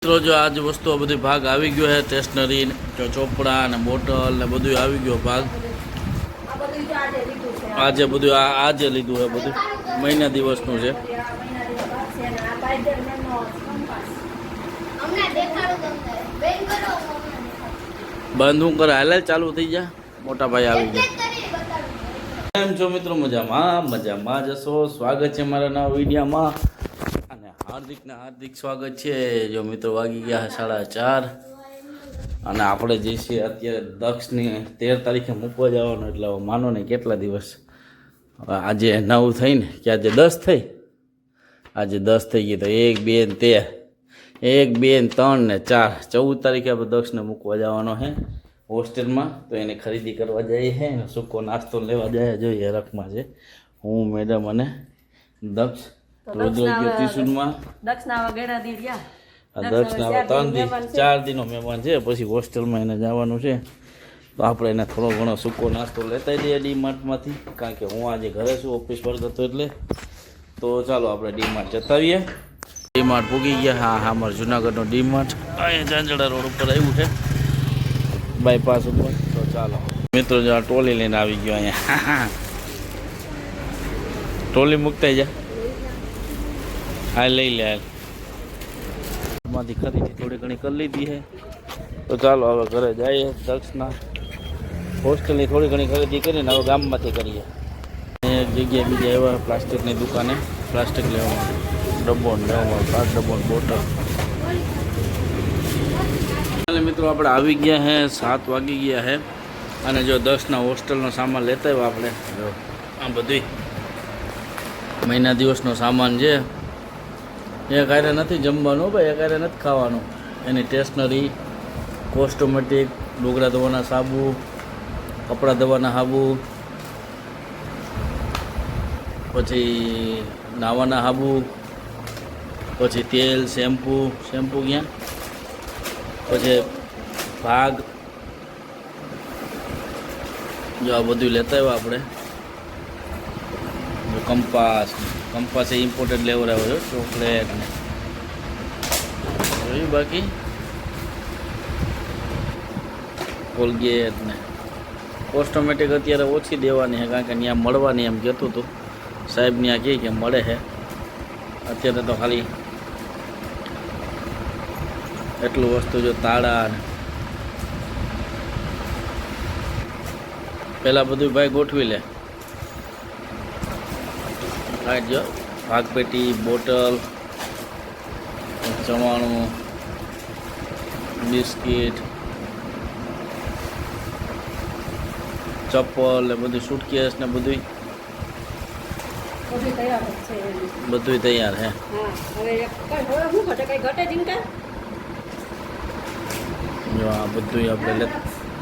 મિત્રો જો આજ વસ્તુઓ બધી ભાગ આવી ગયો છે સ્ટેશનરી ચોપડા ને બોટલ ને બધું આવી ગયો ભાગ આજે બધું આજે લીધું છે બધું મહિના દિવસનું છે બંધ હું કરે હાલે ચાલુ થઈ જા મોટા ભાઈ આવી ગયા કેમ છો મિત્રો મજામાં જશો સ્વાગત છે મારા નવા વિડીયોમાં હાર્દિક સ્વાગત છે જો મિત્રો વાગી ગયા 4:30 અને આપણે જે છે અત્યારે દક્ષની 13 તારીખે મૂકવા જવાનું એટલે માનો ને કેટલા દિવસ આજે 9 થઈને કે આજે 10 થઈ આજે 10 થઈ ગઈ તો 1 2 1 2 3 ને 4 14 તારીખે આપણે દક્ષને મૂકવા જવાનો છે હોસ્ટેલમાં તો એને ખરીદી કરવા જઈએ છે અને સૂકો નાસ્તો લેવા જાય જોઈએ રકમાં છે હું મેડમ અને દક્ષ દક્ષના 4 દિનો મહેમાન છે પછી હોસ્ટેલમાં એને જવાનું છે તો આપણે એને થોડો ઘણો સૂકો નાસ્તો લેતા જઈએ ડીમાર્ટમાંથી કારણ કે હું આજે ઘરે છું ઓફિસ પર હતો એટલે તો ચાલો આપણે ડીમાર્ટ જતા આવીએ ડીમાર્ટ પૂગી ગયા હા અમારા જુનાગઢનો ડીમાર્ટ અહીંયા ચાંચડા રોડ ઉપર આવ્યું છે બાયપાસ ઉપર તો ચાલો મિત્રો જો આ ટોલી લઈને આવી ગયો અહીંયા ટોલી મૂકતા જા હા લઈ લે માંથી ખરીદી થોડી ઘણી કરી લીધી છે તો ચાલો હવે ઘરે જઈએ દક્ષના હોસ્ટેલની થોડી ઘણી ખરીદી કરીને હવે ગામમાંથી કરીએ એક જગ્યાએ બીજા એવા પ્લાસ્ટિકની દુકાને પ્લાસ્ટિક લેવા ડબ્બો લેવા 5 ડબ્બો બોટલ અને મિત્રો આપણે આવી ગયા છે 7 વાગી ગયા છે અને જો 10ના હોસ્ટેલનો સામાન લેતા આવ્યા આપણે જો આ બધું મહિના દિવસનો સામાન છે એક હારે નથી જમવાનું ભાઈ એક હારે નથી ખાવાનું એની સ્ટેશનરી કોસ્ટોમેટિક ડોગરા ધોવાના સાબુ કપડાં ધોવાના સાબુ પછી નાવાના સાબુ પછી તેલ શેમ્પૂ ક્યાં પછી ભાગ જો આ બધું લેતા આવ્યા આપણે કંપાસ એ ઇમ્પોર્ટેડ લેવડાવ્યો છે ચોકલેટ ને જોયું બાકી કોલગેટ ને કોસ્ટોમેટિક અત્યારે ઓછી દેવાની છે કારણ કે ત્યાં મળવાની એમ કહેતું હતું સાહેબ ત્યાં કહે કે મળે છે અત્યારે તો ખાલી એટલું વસ્તુ જો તાળા ને પહેલાં બધું ભાઈ ગોઠવી લે જો ભાગપેટી બોટલ ચવાણું બિસ્કિટ ચપ્પલ ને બધું સુટકેસ ને બધું તૈયાર હે જો આ બધું આપણે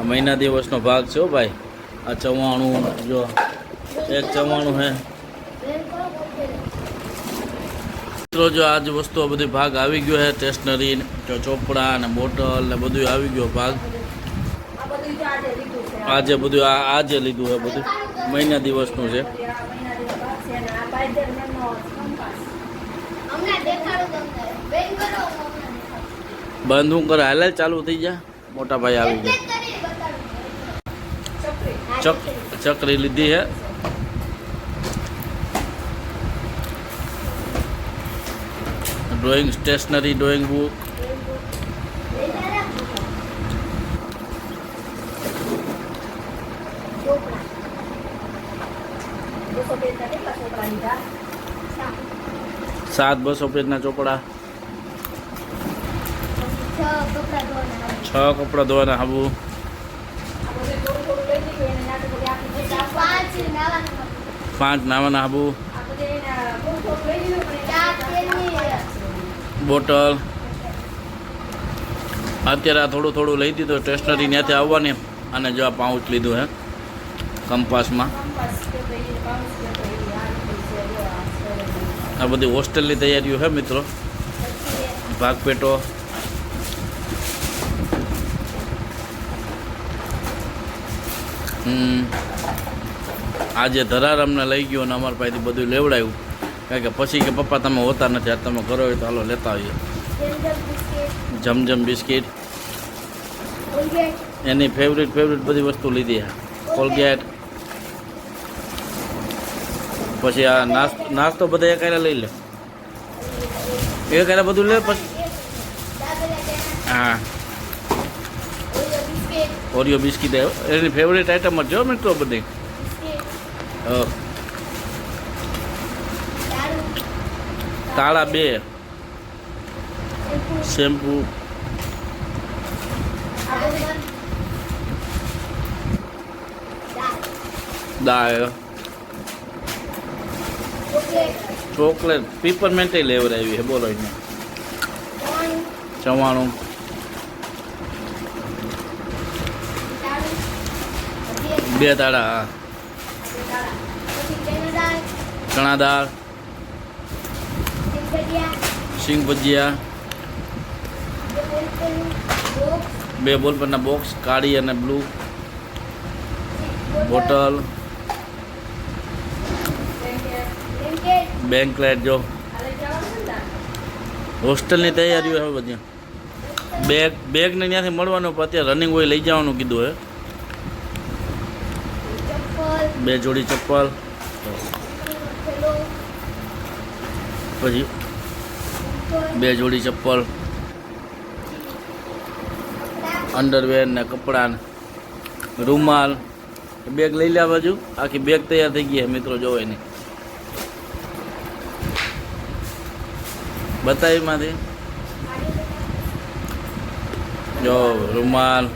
મહિના દિવસનો ભાગ છે ભાઈ આ ચવાણું જો એક ચવાણું હે મિત્રો જો આજ વસ્તુઓ બધી ભાગ આવી ગયો છે સ્ટેશનરી ચોપડા ને બોટલ ને બધું આવી ગયો ભાગ આજે બધું આજે લીધું છે બધું મહિના દિવસનું છે બંધ હું કરે હાલે ચાલુ થઈ જા મોટા ભાઈ આવી ગયા ચકરી લીધી છે ડ્રોઈંગ સ્ટેશનરી ડ્રોઈંગ બુક સાત 200 પેજના ચોપડા 6 કપડા ધોવાના સાબુ 5 નાવાના સાબુ બોટલ અત્યારે આ થોડું લઈ દીધું સ્ટેશનરી ત્યાંથી આવવાની અને જો આ પાઉચ લીધું હે કંપાસમાં આ બધી હોસ્ટેલની તૈયારીઓ છે મિત્રો ભાગપેટો આજે ધરાર અમને લઈ ગયો અને અમારા પાસેથી બધું લેવડાવ્યું કારણ કે પછી કે પપ્પા તમે હોતા નથી આ તમે કરો હોય તો હાલો લેતા આવીએ જમજમ બિસ્કિટ એની ફેવરેટ બધી વસ્તુ લીધી છે. કોલગેટ પછી આ નાસ્તો બધા એક લઈ લે, એક બધું લે. પછી હા ઓરિયો બિસ્કિટ એની ફેવરેટ આઈટમ જ જો મિત્રો બધી. તાળા 2 શેમ્પૂ દાળ ચોકલેટ પીપરમેન્ટ લેવડાવી છે. બોલો એને 94 2 તાળા ચણા દાળ સિંગ ભજીયા 2 બોલપેનના બોક્સ કાળી અને બ્લુ બોટલ બેન્કલેટ. જો હોસ્ટેલની તૈયારીઓ હવે બધી બેગ ને ત્યાંથી મળવાનું પણ અત્યારે રનિંગ હોય લઈ જવાનું કીધું હે. 2 જોડી ચપ્પલ પછી 2 જોડી ચપ્પલ અંડરવેર ને કપડાં રૂમાલ બેગ લઈ લે. બાજુ આખી બેગ તૈયાર થઈ ગઈ મિત્રો જોવે નહીં બતાવીમાંથી જો રૂમાલ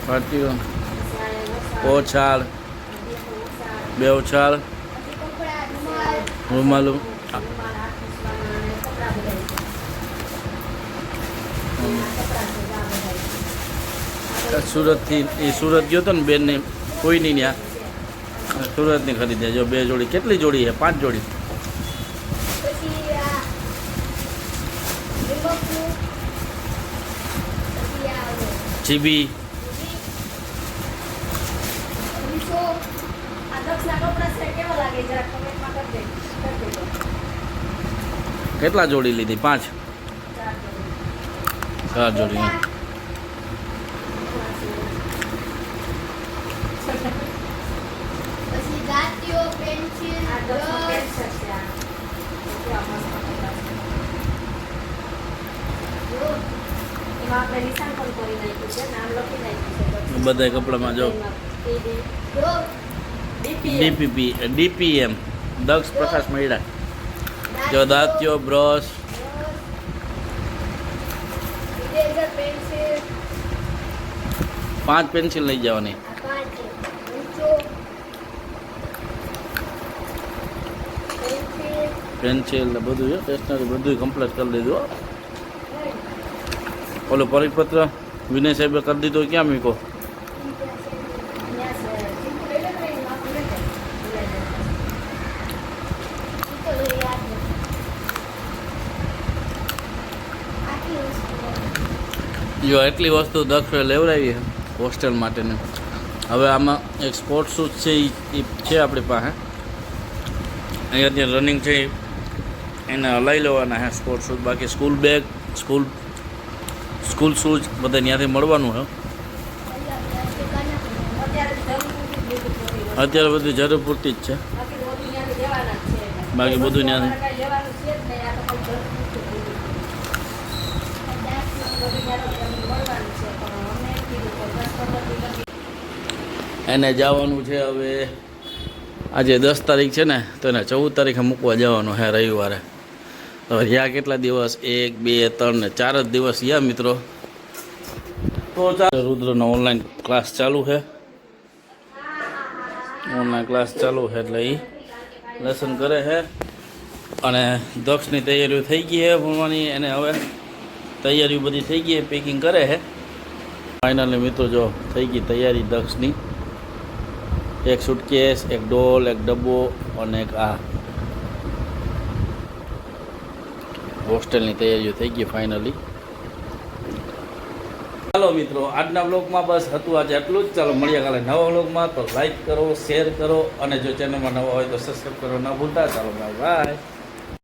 પાટીઓ ઓછાળ 2 ઓછાળ રૂમાલ સુરતથી એ સુરત ગયો હતો ને બેનને કોઈની ત્યાં સુરતની ખરીદે. જો 2 જોડી કેટલી જોડી છે? 5 જોડી. જીબી કેટલા જોડી લીધી? 5 4 જોડી. બધા કપડામાં જો ડીપીએમ દક્ષ પ્રકાશ મહિડા. જો દાંતીઓ બ્રશ 5 પેન્સિલ લઈ જવાની. પેન્સિલ બધું છે સ્ટેશનરી બધું કમ્પ્લીટ કરી દીધું. ઓલો પરિપત્ર વિનય સાહેબે કરી દીધો ક્યાં મૂકો? જો એટલી વસ્તુ દક્ષે લેવડાવી છે હોસ્ટેલ માટેની. હવે આમાં એક સ્પોર્ટ શૂઝ છે એ છે આપણી પાસે. અહીંયા અત્યારે રનિંગ છે એને લઈ લેવાના છે સ્પોર્ટ શૂઝ. બાકી સ્કૂલ બેગ સ્કૂલ શૂઝ બધા ત્યાંથી મળવાનું છે. અત્યારે બધી જરૂર પૂરતી જ છે. બાકી બધું ત્યાંથી એને જવાનું છે. હવે આજે 10 તારીખ છે ને તો એને 14 તારીખે મૂકવા જવાનું છે રવિવારે. તો રહ્યા કેટલા દિવસ? 1 2 3 ને 4 જ દિવસ રહ્યા મિત્રો. તો રુદ્રનો ઓનલાઈન ક્લાસ ચાલુ છે. ઓનલાઈન ક્લાસ ચાલુ છે એટલે એ લેસન કરે છે. અને દક્ષની તૈયારીઓ થઈ ગઈ છે ભણવાની. એને હવે તૈયારીઓ બધી થઈ ગઈ છે, પેકિંગ કરે છે. ફાઇનલી મિત્રો જો થઈ ગઈ તૈયારી દક્ષની. એક સુટકેસ, એક ડોલ, એક ડબ્બો અને એક આ હોસ્ટેલની તૈયારીઓ થઈ ગઈ ફાઇનલી. ચાલો મિત્રો આજના વ્લોગમાં બસ હતું આજે આટલું જ. ચાલો મળીએ કાલે નવા વ્લોગમાં. તો લાઈક કરો, શેર કરો અને જો ચેનલમાં નવા હોય તો સબસ્ક્રાઈબ કરો ના ભૂલતા. ચાલો બાય બાય.